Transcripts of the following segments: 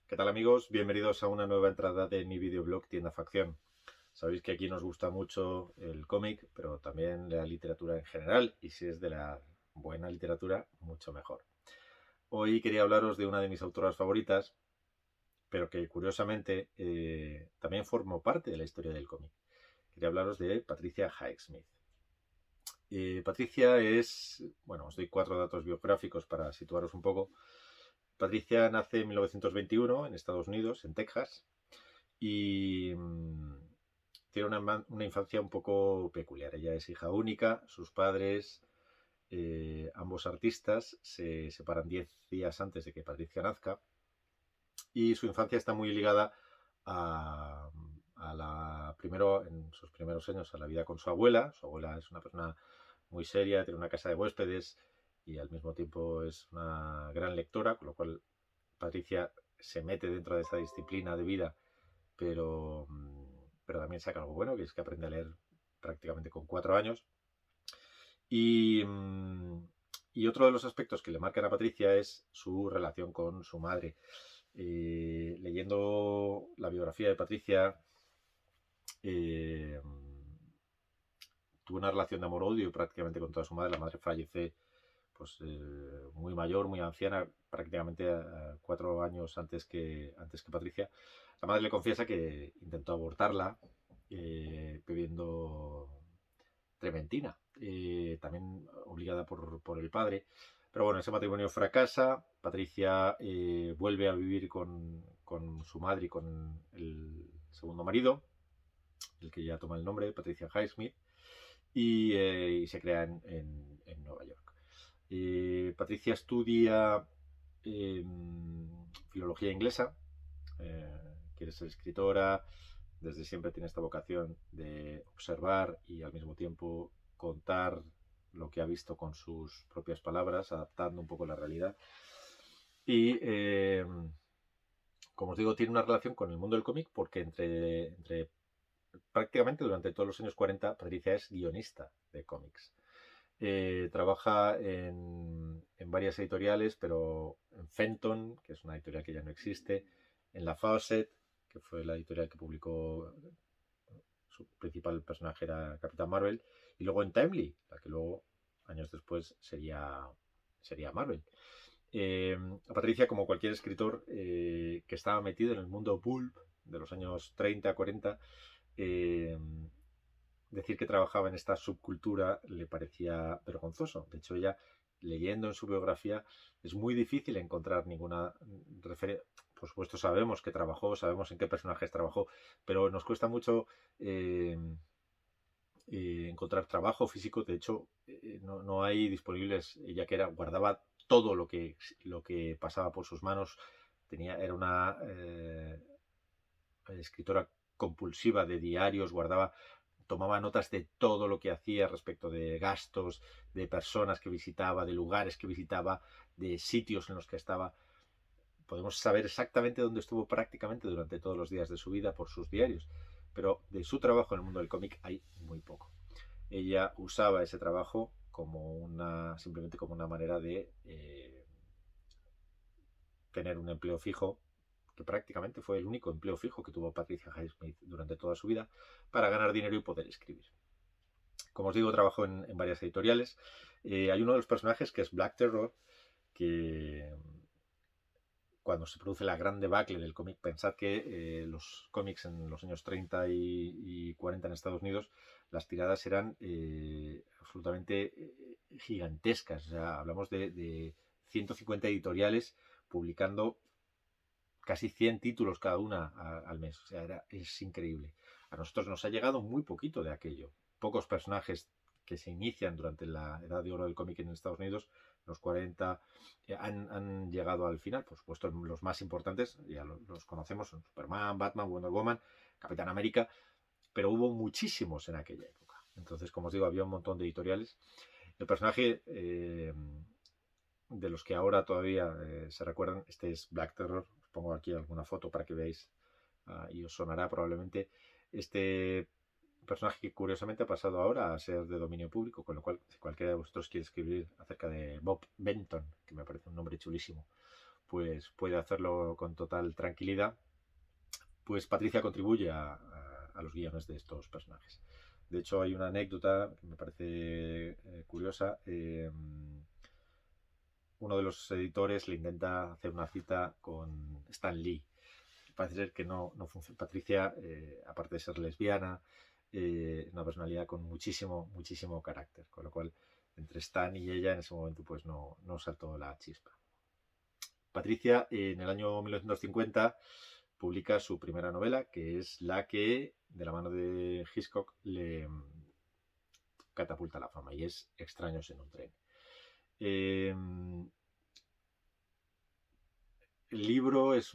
¿Qué tal amigos? Bienvenidos a una nueva entrada de mi videoblog Tienda Facción. Sabéis que aquí nos gusta mucho el cómic, pero también la literatura en general, y si es de la buena literatura, mucho mejor. Hoy quería hablaros de una de mis autoras favoritas, pero que curiosamente también formó parte de la historia del cómic. Quería hablaros de Patricia Highsmith. Patricia es, bueno, os doy 4 datos biográficos para situaros un poco. Patricia nace en 1921 en Estados Unidos, en Texas, y tiene una infancia un poco peculiar. Ella es hija única, sus padres, ambos artistas, se separan 10 días antes de que Patricia nazca, y su infancia está muy ligada primero, en sus primeros años, a la vida con su abuela. Su abuela es una persona muy seria, tiene una casa de huéspedes y al mismo tiempo es una gran lectora, con lo cual Patricia se mete dentro de esa disciplina de vida, pero también saca algo bueno, que es que aprende a leer prácticamente con 4 años. Y, y otro de los aspectos que le marcan a Patricia es su relación con su madre. Leyendo la biografía de Patricia, eh, tuvo una relación de amor-odio prácticamente con toda su madre. La madre fallece pues muy mayor, muy anciana, prácticamente 4 años antes que Patricia. La madre le confiesa que intentó abortarla bebiendo trementina, también obligada por el padre. Pero bueno, ese matrimonio fracasa. Patricia vuelve a vivir con su madre y con el segundo marido, el que ya toma el nombre, Patricia Highsmith, y se crea en Nueva York. Patricia estudia filología inglesa, quiere ser escritora, desde siempre tiene esta vocación de observar y al mismo tiempo contar lo que ha visto con sus propias palabras, adaptando un poco la realidad. Y, como os digo, tiene una relación con el mundo del cómic porque entre prácticamente durante todos los años 40, Patricia es guionista de cómics. Trabaja en varias editoriales, pero en Fenton, que es una editorial que ya no existe, en la Fawcett, que fue la editorial que publicó, su principal personaje era Capitán Marvel, y luego en Timely, la que luego, años después, sería Marvel. A Patricia, como cualquier escritor que estaba metido en el mundo pulp de los años 30, 40, eh, decir que trabajaba en esta subcultura le parecía vergonzoso. De hecho, ella, leyendo en su biografía, es muy difícil encontrar ninguna referencia. Por supuesto, sabemos que trabajó, sabemos en qué personajes trabajó, pero nos cuesta mucho eh, encontrar trabajo físico. De hecho, no hay disponibles. Ella que guardaba todo lo que pasaba por sus manos. Era una escritora compulsiva de diarios, tomaba notas de todo lo que hacía respecto de gastos, de personas que visitaba, de lugares que visitaba, de sitios en los que estaba. Podemos saber exactamente dónde estuvo prácticamente durante todos los días de su vida por sus diarios, pero de su trabajo en el mundo del cómic hay muy poco. Ella usaba ese trabajo simplemente como una manera de tener un empleo fijo, que prácticamente fue el único empleo fijo que tuvo Patricia Highsmith durante toda su vida, para ganar dinero y poder escribir. Como os digo, trabajó en varias editoriales. Hay uno de los personajes que es Black Terror, que cuando se produce la gran debacle del cómic, pensad que los cómics en los años 30 y 40 en Estados Unidos, las tiradas eran absolutamente gigantescas. O sea, hablamos de 150 editoriales publicando casi 100 títulos cada una al mes. O sea, es increíble. A nosotros nos ha llegado muy poquito de aquello. Pocos personajes que se inician durante la edad de oro del cómic en Estados Unidos, los 40, han llegado al final. Por supuesto, los más importantes, ya los conocemos, son Superman, Batman, Wonder Woman, Capitán América, pero hubo muchísimos en aquella época. Entonces, como os digo, había un montón de editoriales. El personaje de los que ahora todavía se recuerdan, este es Black Terror. Os pongo aquí alguna foto para que veáis y os sonará probablemente. Este personaje que curiosamente ha pasado ahora a ser de dominio público, con lo cual, si cualquiera de vosotros quiere escribir acerca de Bob Benton, que me parece un nombre chulísimo, pues puede hacerlo con total tranquilidad. Pues Patricia contribuye a los guiones de estos personajes. De hecho, hay una anécdota que me parece curiosa. Uno de los editores le intenta hacer una cita con Stan Lee. Parece ser que no funciona. Patricia, aparte de ser lesbiana, una personalidad con muchísimo carácter, con lo cual entre Stan y ella en ese momento pues no saltó la chispa. Patricia en el año 1950 publica su primera novela, que es la que, de la mano de Hitchcock, le catapulta a la fama, y es Extraños en un tren. El libro es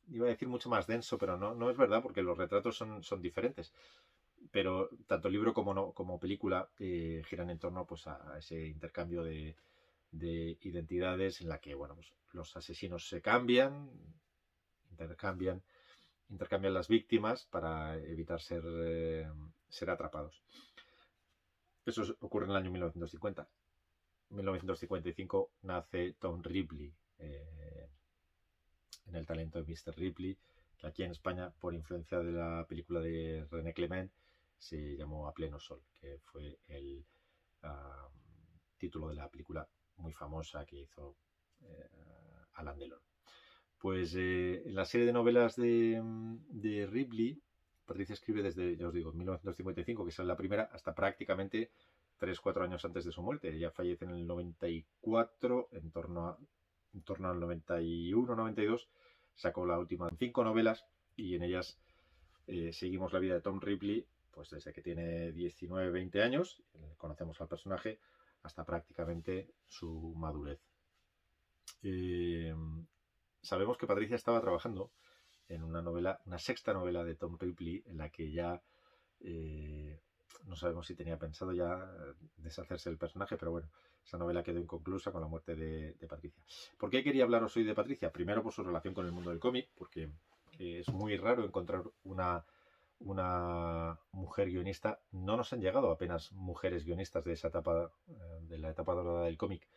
iba a decir mucho más denso, pero no es verdad, porque los retratos son diferentes. Pero tanto el libro como película giran en torno pues, a ese intercambio de identidades en la que bueno, pues, los asesinos se intercambian las víctimas para evitar ser atrapados. Eso ocurre en el año 1950. En 1955 nace Tom Ripley, en El talento de Mr. Ripley, que aquí en España, por influencia de la película de René Clement, se llamó A pleno sol, que fue el título de la película muy famosa que hizo Alain Delon. Pues en la serie de novelas de Ripley, Patricia escribe desde, ya os digo, 1955, que es la primera, hasta prácticamente 3-4 años antes de su muerte. Ella fallece en el 94, en torno al 91-92, sacó la última 5 novelas, y en ellas seguimos la vida de Tom Ripley, pues desde que tiene 19-20 años, conocemos al personaje, hasta prácticamente su madurez. Sabemos que Patricia estaba trabajando en una sexta novela de Tom Ripley, en la que ya no sabemos si tenía pensado ya deshacerse del personaje, pero bueno, esa novela quedó inconclusa con la muerte de Patricia. ¿Por qué quería hablaros hoy de Patricia? Primero por su relación con el mundo del cómic, porque es muy raro encontrar una mujer guionista. No nos han llegado apenas mujeres guionistas de esa etapa, de la etapa dorada del cómic,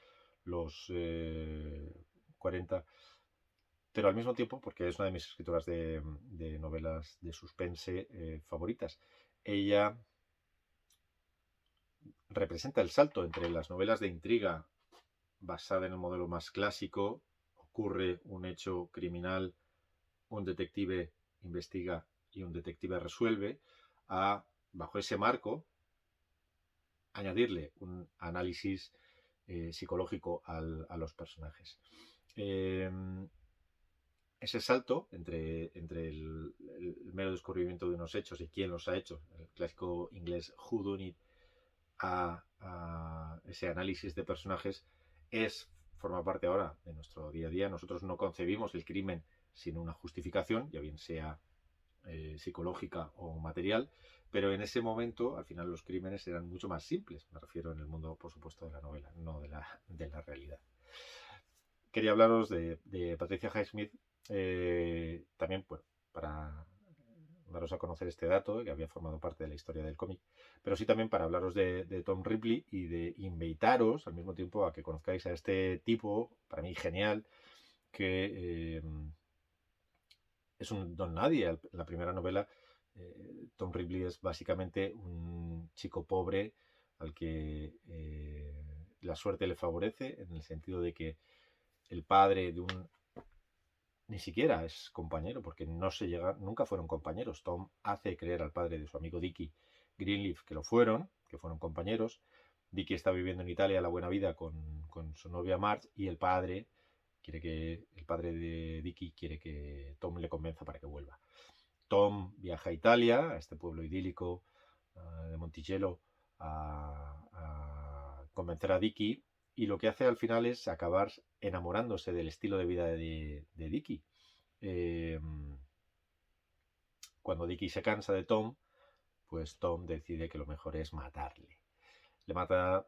los 40, pero al mismo tiempo, porque es una de mis escritoras de novelas de suspense favoritas. Ella representa el salto entre las novelas de intriga basada en el modelo más clásico: ocurre un hecho criminal, un detective investiga y un detective resuelve, a, bajo ese marco, añadirle un análisis psicológico a los personajes. Ese salto entre el mero descubrimiento de unos hechos y quién los ha hecho, el clásico inglés who done it, a ese análisis de personajes, forma parte ahora de nuestro día a día. Nosotros no concebimos el crimen sin una justificación, ya bien sea psicológica o material, pero en ese momento al final los crímenes eran mucho más simples. Me refiero en el mundo, por supuesto, de la novela, no de la realidad. Quería hablaros de Patricia Highsmith, también bueno, para daros a conocer este dato, que había formado parte de la historia del cómic, pero sí también para hablaros de Tom Ripley y de invitaros al mismo tiempo a que conozcáis a este tipo, para mí genial, que es un don nadie. En la primera novela, Tom Ripley es básicamente un chico pobre al que la suerte le favorece, en el sentido de que el padre de ni siquiera es compañero, porque nunca fueron compañeros. Tom hace creer al padre de su amigo Dickie Greenleaf que fueron compañeros. Dickie está viviendo en Italia la buena vida con su novia Marge, y el padre de Dickie quiere que Tom le convenza para que vuelva. Tom viaja a Italia, a este pueblo idílico de Monticello, a convencer a Dickie, y lo que hace al final es acabar enamorándose del estilo de vida de Dickie. Cuando Dickie se cansa de Tom, pues Tom decide que lo mejor es matarle. Le mata,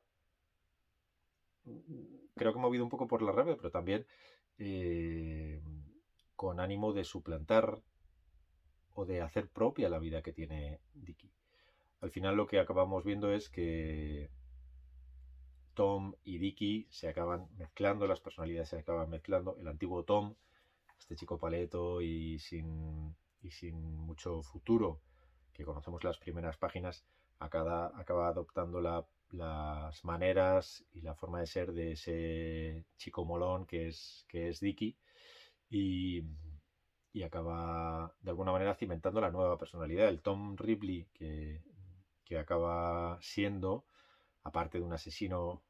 creo que movido un poco por la rabia, pero también con ánimo de suplantar o de hacer propia la vida que tiene Dickie. Al final lo que acabamos viendo es que Tom y Dickie se acaban mezclando, las personalidades se acaban mezclando. El antiguo Tom, este chico paleto y sin mucho futuro, que conocemos las primeras páginas, acaba adoptando las maneras y la forma de ser de ese chico molón que es Dickie, y, y acaba de alguna manera cimentando la nueva personalidad. El Tom Ripley que acaba siendo, aparte de un asesino,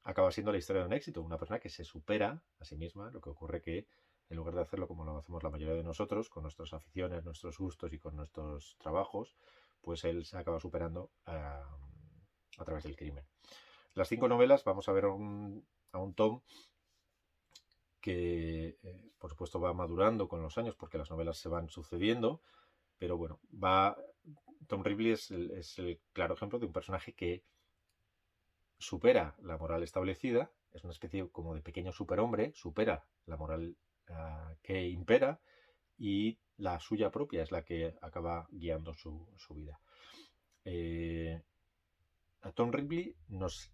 acaba siendo la historia de un éxito, una persona que se supera a sí misma. Lo que ocurre que en lugar de hacerlo como lo hacemos la mayoría de nosotros, con nuestras aficiones, nuestros gustos y con nuestros trabajos, pues él se acaba superando a través del crimen. Las 5 novelas vamos a ver a un Tom que por supuesto va madurando con los años porque las novelas se van sucediendo, pero bueno, Tom Ripley es el claro ejemplo de un personaje que supera la moral establecida, es una especie como de pequeño superhombre, supera la moral que impera, y la suya propia es la que acaba guiando su vida. A Tom Ripley nos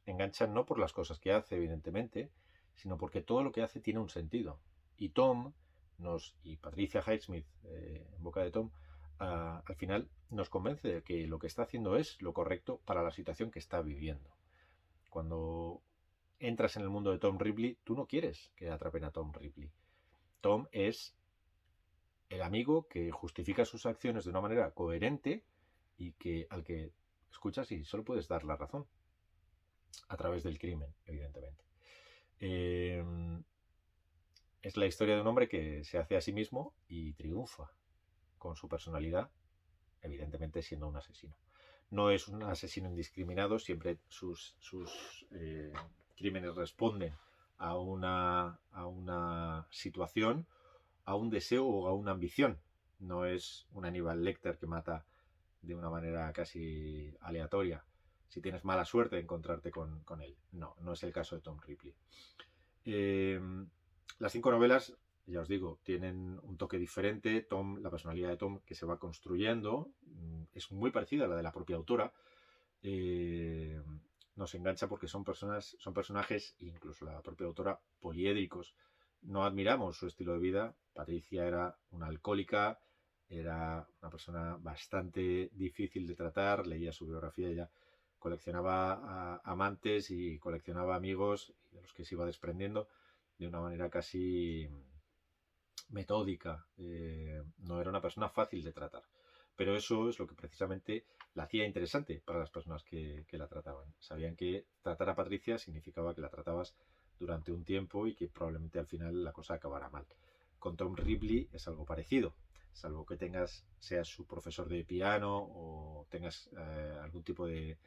engancha no por las cosas que hace, evidentemente, sino porque todo lo que hace tiene un sentido. Y y Patricia Highsmith, en boca de Tom, al final nos convence de que lo que está haciendo es lo correcto para la situación que está viviendo. Cuando entras en el mundo de Tom Ripley, tú no quieres que atrapen a Tom Ripley. Tom es el amigo que justifica sus acciones de una manera coherente y al que escuchas y solo puedes dar la razón a través del crimen, evidentemente. Es la historia de un hombre que se hace a sí mismo y triunfa con su personalidad, evidentemente siendo un asesino. No es un asesino indiscriminado, siempre sus crímenes responden a una situación, a un deseo o a una ambición. No es un Aníbal Lecter que mata de una manera casi aleatoria si tienes mala suerte de encontrarte con él. No es el caso de Tom Ripley. Las 5 novelas, ya os digo, tienen un toque diferente. La personalidad de Tom que se va construyendo, es muy parecida a la de la propia autora. Nos engancha porque son personajes, incluso la propia autora, poliédricos. No admiramos su estilo de vida. Patricia era una alcohólica, era una persona bastante difícil de tratar. Leía su biografía, ella coleccionaba amantes y coleccionaba amigos de los que se iba desprendiendo de una manera casi metódica. No era una persona fácil de tratar, pero eso es lo que precisamente la hacía interesante para las personas que la trataban. Sabían que tratar a Patricia significaba que la tratabas durante un tiempo y que probablemente al final la cosa acabara mal. Con Tom Ripley es algo parecido, salvo que seas su profesor de piano o tengas algún tipo de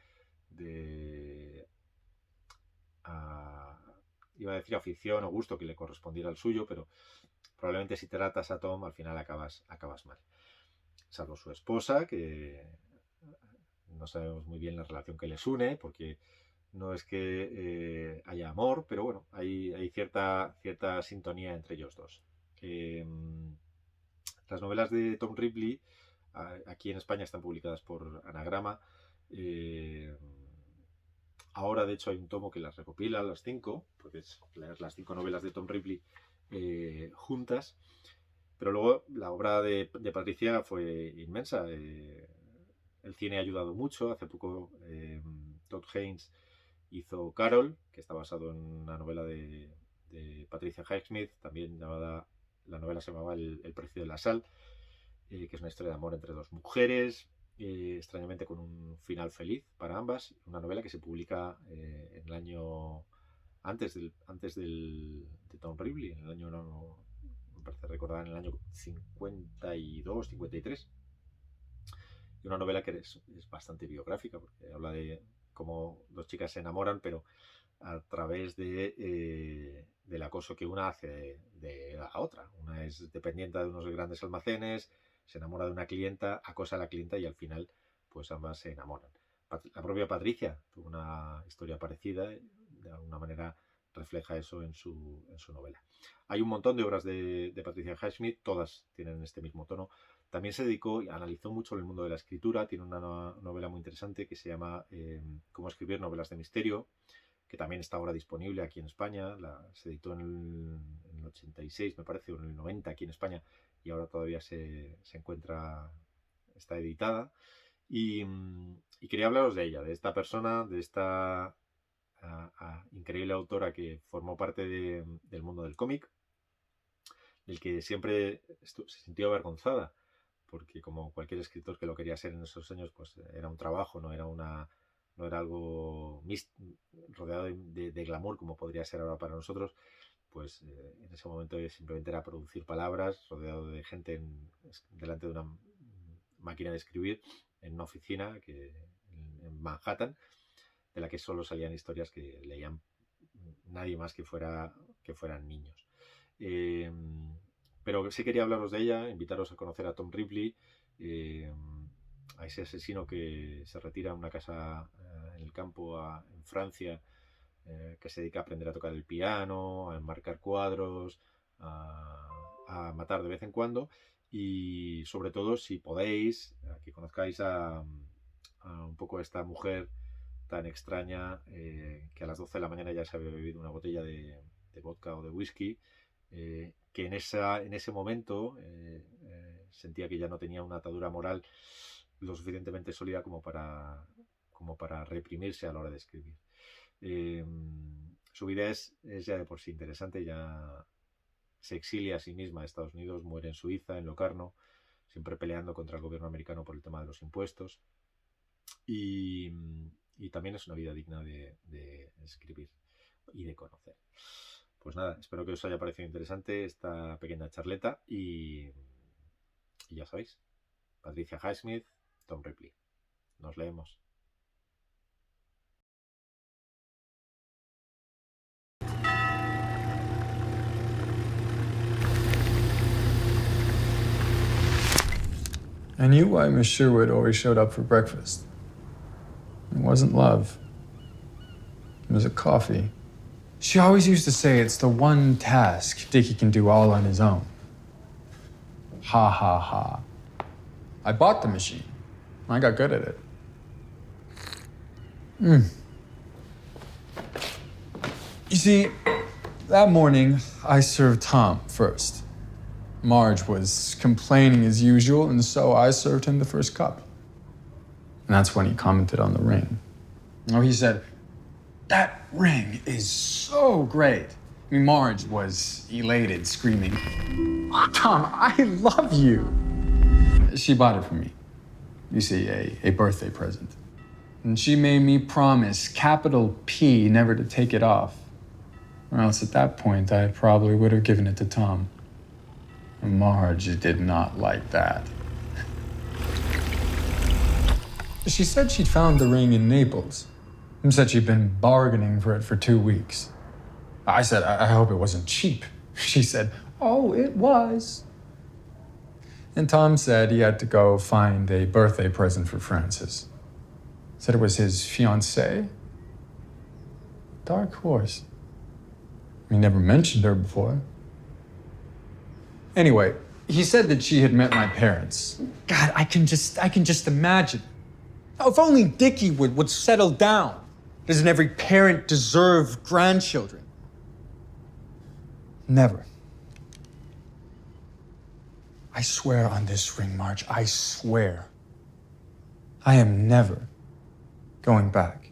iba a decir afición o gusto que le correspondiera al suyo, pero probablemente si tratas a Tom al final acabas mal. Salvo su esposa, que no sabemos muy bien la relación que les une, porque no es que haya amor, pero bueno, hay cierta sintonía entre ellos dos. Las novelas de Tom Ripley aquí en España están publicadas por Anagrama. Ahora, de hecho, hay un tomo que las recopila, las 5, puedes leer las 5 novelas de Tom Ripley juntas, pero luego la obra de Patricia fue inmensa. El cine ha ayudado mucho. Hace poco Todd Haynes hizo Carol, que está basado en una novela de Patricia Highsmith, también llamada, la novela se llamaba El precio de la sal, que es una historia de amor entre dos mujeres, extrañamente con un final feliz para ambas. Una novela que se publica en el año antes de Tom Ripley, en el año, no, me parece recordar, en el año 52, 53. Y una novela que es bastante biográfica, porque habla de cómo dos chicas se enamoran, pero a través del acoso que una hace de la otra. Una es dependiente de unos grandes almacenes, se enamora de una clienta, acosa a la clienta y al final pues ambas se enamoran. La propia Patricia tuvo una historia parecida, de alguna manera refleja eso en su novela. Hay un montón de obras de Patricia Highsmith, todas tienen este mismo tono. también se dedicó y analizó mucho el mundo de la escritura. Tiene una novela muy interesante que se llama Cómo escribir novelas de misterio, que también está ahora disponible aquí en España. Se editó en el 86, me parece, o en el 90 aquí en España, y ahora todavía se encuentra, está editada. Y quería hablaros de ella, de esta persona, de esta increíble autora que formó parte del mundo del cómic, del que siempre se sintió avergonzada, porque como cualquier escritor que lo quería ser en esos años, pues era un trabajo, no era algo rodeado de glamour como podría ser ahora para nosotros. Pues en ese momento simplemente era producir palabras rodeado de gente delante de una máquina de escribir en una oficina en Manhattan, de la que solo salían historias que leían nadie más que fueran niños. Pero sí quería hablaros de ella, invitaros a conocer a Tom Ripley, a ese asesino que se retira a una casa en el campo en Francia, que se dedica a aprender a tocar el piano, a enmarcar cuadros, a matar de vez en cuando, y sobre todo, si podéis, que conozcáis a un poco a esta mujer tan extraña, que a las 12 de la mañana ya se había bebido una botella de vodka o de whisky, que en ese momento sentía que ya no tenía una atadura moral lo suficientemente sólida como para reprimirse a la hora de escribir. Su vida es ya de por sí interesante. Ya se exilia a sí misma a Estados Unidos, muere en Suiza, en Locarno, siempre peleando contra el gobierno americano por el tema de los impuestos, y también es una vida digna de escribir y de conocer. Pues nada, espero que os haya parecido interesante esta pequeña charleta, y ya sabéis, Patricia Highsmith, Tom Ripley. Nos leemos. I knew why Miss Sherwood always showed up for breakfast. It wasn't love. It was a coffee. She always used to say it's the one task Dickie can do all on his own. Ha ha ha. I bought the machine. I got good at it. You see, that morning, I served Tom first. Marge was complaining as usual, and so I served him the first cup. And that's when he commented on the ring. Oh, he said, "That ring is so great." I mean, Marge was elated, screaming, "Oh, Tom, I love you." She bought it for me. You see, a birthday present. And she made me promise, capital P, never to take it off. Or else at that point, I probably would have given it to Tom. Marge did not like that. She said she'd found the ring in Naples and said she'd been bargaining for it for 2 weeks. I said, I hope it wasn't cheap. She said, oh, it was. And Tom said he had to go find a birthday present for Frances. Said it was his fiancée. Dark horse. He never mentioned her before. Anyway, he said that she had met my parents. God, I can just imagine. Oh, if only Dickie would settle down. Doesn't every parent deserve grandchildren? Never. I swear on this ring, Marge, I swear. I am never going back.